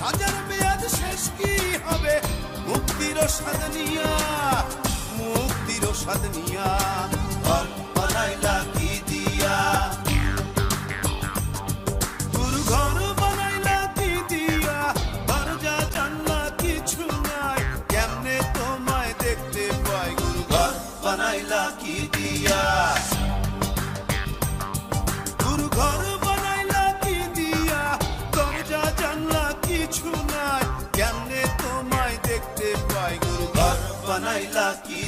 সাজার মেয়াদ শেষ কি হবে মুক্তির স্বাদ নিয়া, মুক্তির স্বাদ নিয়া ঘর বানাইলা কি দিয়া, গুরু ঘর বানাইলা কি দিয়া, দরজা জানলা কিছু নাই, কেমনে তোমায় দেখতে পাই গুরু ঘর বানাইলা কি দিয়া, গুরু ঘর বানাইলা কি দিয়া, দরজা জানলা কিছু নাই, কেমনে তোমায় দেখতে পাই গুরু ঘর বানাইলা কি